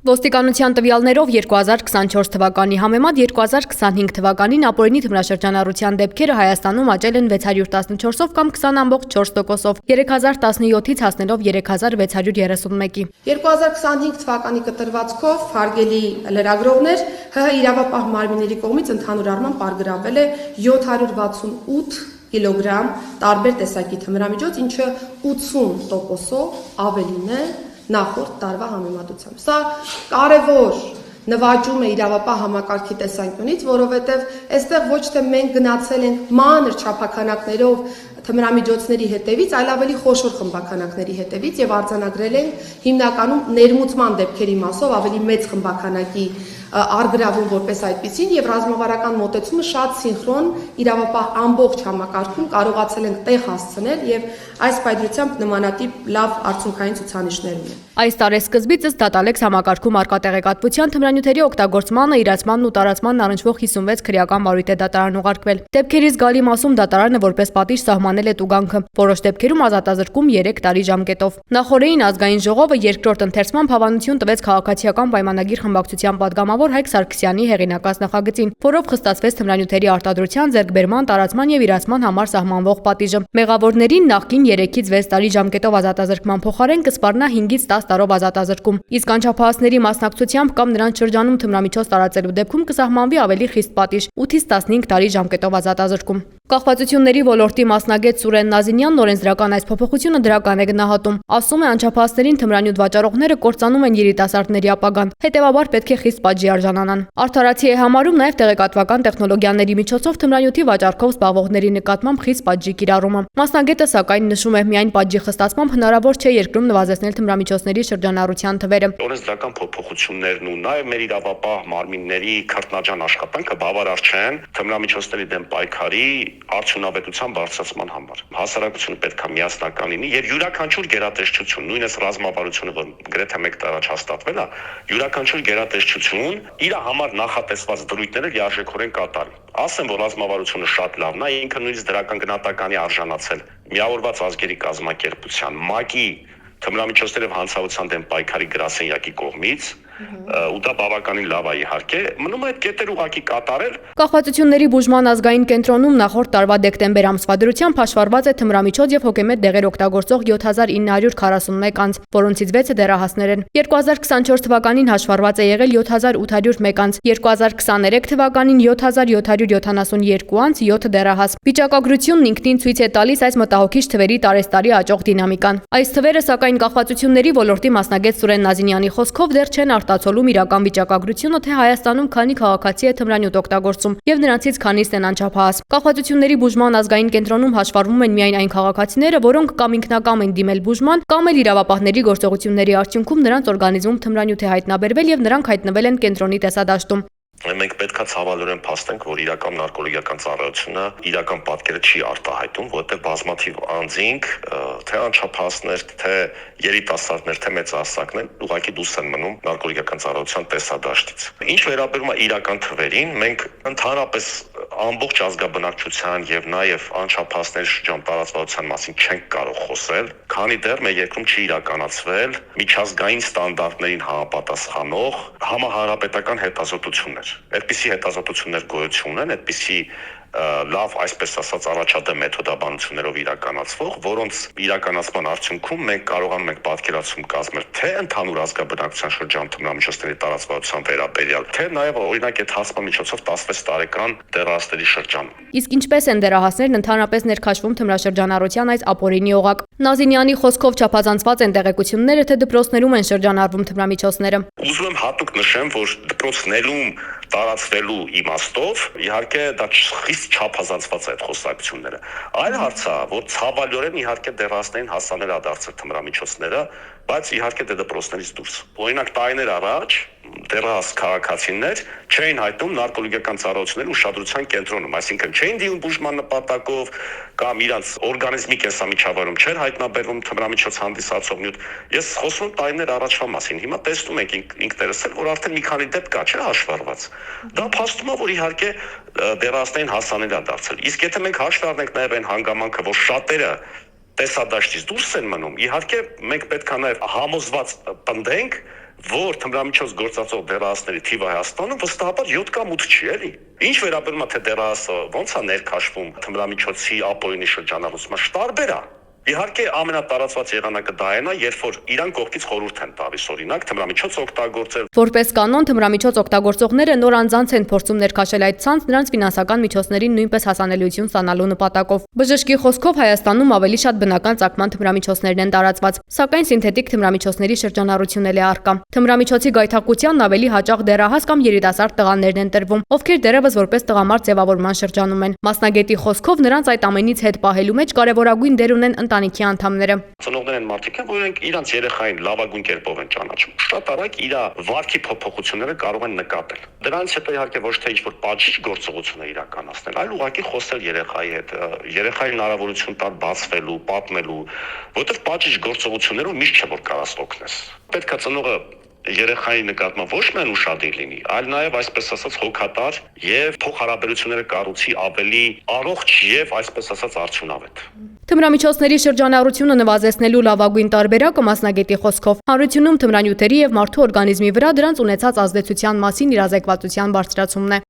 Ոստիկանության տվյալներով 2024 թվականի համեմատ 2025 թվականին ապօրինի թմրաշրջանառության դեպքերը Հայաստանում աճել են 614-ով կամ 20.4%-ով, 3017-ից հասնելով 3631-ի։ 2025 թվականի կտրվածքով հարգելի լրագրողներ, ՀՀ իրավապահ մարմինների կողմից ընդհանուր առմամբ պարգրավել է 768 կիլոգրամ տարբեր տեսակի թմրամիջոց, ինչը 80%-ով ավելին է նախորդ տարվա համեմատությամբ։ Սա կարևոր նվաճում է իրավապահ համակարգի տեսանկյունից, որովհետև այստեղ ոչ թե մենք գնացել ենք մանր չափաքանակներով թմրամիջոցների հետևից, այլ ավելի խոշոր խմբաքանակների հետևից եւ արձանագրել ենք հիմնականում ներմուծման դեպքերի մասով ավելի մեծ խմբաքանակի արգրավում որպես այդպիսին եւ ռազմավարական մոտեցումը շատ սինխրոն իրավապահ ամբողջ համակարգում կարողացել ենք տեղ հասցնել եւ այս պայծրությամբ նմանատիպ լավ արդյունքային ցուցանիշներ ունեն։ Այս տարեսկզբից ըստ Dataalex համակարգում արկա տեղեկատվության թմրանյութերի օգտագործմանը, իրացմանն ու տարածմանն առնչվող 56 քրեական մարույթ է դատարան ուղարկվել։ Դեպքերի զգալի մասում դատարանը որպես պատիժ սահմանել է տուգանքը, որոշ դեպքերում ազատազրկում 3 տարի ժամկետով։ Նախորդին ազգային ժողովը երկրորդ ընթերցման հավանություն տվեց քաղաքացիական պայմանագիր խմբակցության падգամավոր Հայկ Սարգսյանի հեղինակած նախագծին, որով խստացվեց թմրանյութերի արտադրության, ձեռքբերման, տարածման եւ իրացման համար սահմանվող պատիժը։ Մեղավորներին նախկին 3-ից 6 տարի ժամկետով ազատազրկման փոխարեն կսպառնա 5-ից 10 տարով ազատազրկում, իսկ անչափահասների մասնակցությամբ կամ նրանց շրջանում թմրամիջոց տարածելու դեպքում կսահմանվի ավելի խիստ պատիժ՝ 8-ից 15 տարի ժամկետով ազատազրկում։ Կախվածությունների ոլորտի մասնագետ Սուրեն Նազինյանն օրենսդրական այս փոփոխությունը դրական է գնահատում։ Ասում է, անչափահասներին թմրանյութ վաճառողները կործանում են երիտասարդների ապագան, հետևաբար պետք է խիստ պատժի արժանանան։ Արդարացի է համարում նաև տեղեկատվական տեխնոլոգիաների միջոցով թմրանյութի վաճառքով զբաղվողների նկատմամբ խիստ պատժի կիրառումը։ Մասնագետը սակայն նշում է, միայն պատժի խստացմամբ հնարավոր չէ երկրում նվազեցնել թմրամիջոցների շրջանառության թվերը։ Օրենսդրական փոփոխություններն ու նաև մեր իրավապահ մարմինների քրտնաջան աշխատանքը բավարար չեն թմրամիջոցների դեմ պայքարի արդյունավետության բարձրացման համար։ Հասարակությունը պետք է միասնական լինի եւ յուրաքանչյուր գերատեսչություն, նույնիսկ ռազմավարությունը, որ գրեթե 1 տար առաջ հաստատվել է, յուրաքանչյուր գերատեսչություն իր համար նախատեսված դրույթները լիարժեքորեն կատարի։ Ասեմ, որ ռազմավարությունը շատ լավն է, ինքը նույնիսկ դրական գնահատականի արժանացել Միավորված ազգերի կազմակերպության ՄԱԿ-ի թմրամիջոցներով հանցավորության դեմ պայքարի գրասենյակի կողմից, ու դա բավականին լավ է իհարկե, մնում է այդ կետեր ուղղակի կատարել։ Կախվածությունների բուժման ազգային կենտրոնում նախորդ տարվա դեկտեմբեր ամսվա դրությամբ հաշվառված է թմրամիջոց եւ հոգեմետ դեղեր օգտագործող 7941 անձ, որոնցից 6-ը դեռահասներ են։ 2024 թվականին հաշվառված է եղել 7801 անձ, 2023 թվականին 7772 անձ, 7 դեռահաս։ Վիճակագրությունն ինքնին ցույց է տալիս այս մտահոգիչ թվերի տարեստարի աճող դինամիկան։ Այս թվերը սակայն կախվածությունների ոլորտի մասնագետ Սուրեն Նազինյանի խոսքով դեռ չեն արտացոլում իրական վիճակագրությունը, թե Հայաստանում քանի քաղաքացի է թմրանյութ օգտագործում եւ նրանցից քանիսն են անչափահաս։ Կախվածությունների բուժման ազգային կենտրոնում հաշվառվում են միայն այն քաղաքացիները, որոնք կամ ինքնակամ են դիմել բուժման, կամ էլ իրավապահների գործողությունների արդյունքում նրանց օրգանիզմում թմրանյութ է հայտնաբերվել եւ նրանք հայտնվել են կենտրոնի տեսադաշտում։ Մենք պետք է ցավալորեն փաստենք, որ իրական նարկոլոգիական ծառայությունը իրական պատկերը չի արտահայտում, որտեղ բազմաթիվ անձինք, թե անչափահասներ, թե երիտասարդներ, թե մեծահասակներ ուղղակի դուրս են մնում նարկոլոգիական ծառայության տեսադաշտից։ Ինչ վերաբերում է իրական թվերին, մենք ընդհանրապես ամբողջ ազգաբնակչության եւ նաեւ անչափահասների շրջան տարածվածության մասին չենք կարող խոսել, քանի դեռ մեր երկրում չի իրականացվել միջազգային ստանդարտներին համապատասխանող համահանրապետական հետազոտություններ։ Այդպիսի հետազոտություններ գոյություն ունեն, այդպիսի լավ, այսպես ասած, առաջադեմ մեթոդաբանություններով իրականացվող, որոնց իրականացման արդյունքում մենք կարողանում ենք պատկերացում կազմել թե ընդհանուր ազգաբնակչության շրջան թմրամիջոցների տարածվածության վերաբերյալ, թե նաև օրինակ այդ հասման միջոցով 16 տարեկան դեռահասների շրջան։ Իսկ ինչպես են դեռահասներն ընդհանրապես ներքաշվում թմրաշրջանառության այս ապօրինի օղակ։ Նազինյանի խոսքով չափազանցված են տեղեկությունները, թե դպրոցներում են շրջանառվում թմրամիջոցները։ Ուզում եմ հատուկ նշեմ, որ դպրոցներում տարածվելու իմաստով իհարկե դա խիստ չափազանցված է այդ խոսակցությունները։ Այլ հարց է, որ ցավալիորեն իհարկե դեռահասներին հասանել է դարձել թմրամիջոցները, բայց իհարկե դե դպրոցներից դուրս։ Օրինակ տարիներ առաջ դեռահաս քաղաքացիներ չէին հայտնում նարկոլոգիական ծառայությունների ուշադրության կենտրոնում, այսինքն չէին դիմում բուժման նպատակով կամ իրանց օրգանիզմի կենսամիջավայրում չէր հայտնաբերվում թմրամիջոց հանդիսացող նյութ։ Ես խոսում եմ տարիներ առաջվա մասին, հիմա տեսնում եք ինքներս էլ, որ արդեն մի քանի դեպք կա, չէ՞ հաշվառված։ Դա փաստում է, որ իհարկե դեռահասներին հասանել է դարձել։ Իսկ եթե մենք հաշվի առնենք նաև այն հանգամանքը, որ շատերը տեսադաշտից դուրս են մնում, իհարկե մենք պետք է նաև համոզված պնդենք, որ թմրամիջոց գործածող դեռահասների թիվը Հայաստանում վստահաբար 7 կամ 8 չի, էլի։ Ինչ վերաբերում է թե դեռահասը ոնց է ներքաշվում թմրամիջոցի ապօրինի շրջանառությունը, տարբեր է։ Իհարկե ամենատարածված եղանակը դա է, երբ որ իրան կողքից խորհուրդ են տալիս օրինակ թմրամիջոց օգտագործել։ Որպես կանոն թմրամիջոց օգտագործողները նոր անձանց են փորձում ներքաշել այդ ցանց նրանց ֆինանսական միջոցներին նույնպես հասանելիություն ստանալու նպատակով։ Բժշկի խոսքով Հայաստանում ավելի շատ բնական ծագման թմրամիջոցներն են տարածված, սակայն սինթետիկ թմրամիջոցների շրջանառություն էլ է առկա։ Թմրամիջոցի գայթակղությանն ավելի հաճախ դեռահաս կամ երիտասարդ տղաներն են տրվում, ովքեր դեռևս որպես տղամարդ ձևավորման շրջանում են։ Մասնագետի խոսքով նրանց այդ ամենից հետ պահելու մեջ կարևորագույն դեր ունեն ընտանիքի անդամները։ Ծնողներ են մարդիկ, որոնք իրանց երեխային լավագույն կերպով են ճանաչում։ Շատ արագ իր վարքի փոփոխությունները կարող են նկատել։ Դրանից հետո իհարկե ոչ թե ինչ-որ պատժիչ գործողություն է իրականացնել, այլ ուղղակի խոսել երեխայի հետ, երեխային հնարավորություն տալ բացվելու, պատմելու, որովհետև պատժիչ գործողություններով միշտ չէ որ կարաս օգնես։ Պետք է ծնողը երեխայի նկատմամբ ոչ միայն ուշադիր լինի, այլ նաև այսպես ասած հոգատար եւ փոխհարաբերությունները կառուցի ավելի առողջ եւ այսպես ասած արդյունավետ։ Թմրամիջոցների շրջանառությունը նվազեցնելու լավագույն տարբերակը մասնագետի խոսքով հանրությունում թմրանյութերի եւ մարդու օրգանիզմի վրա դրանց ունեցած ազդեցության մասին իրազեկվածության բարձրացումն է։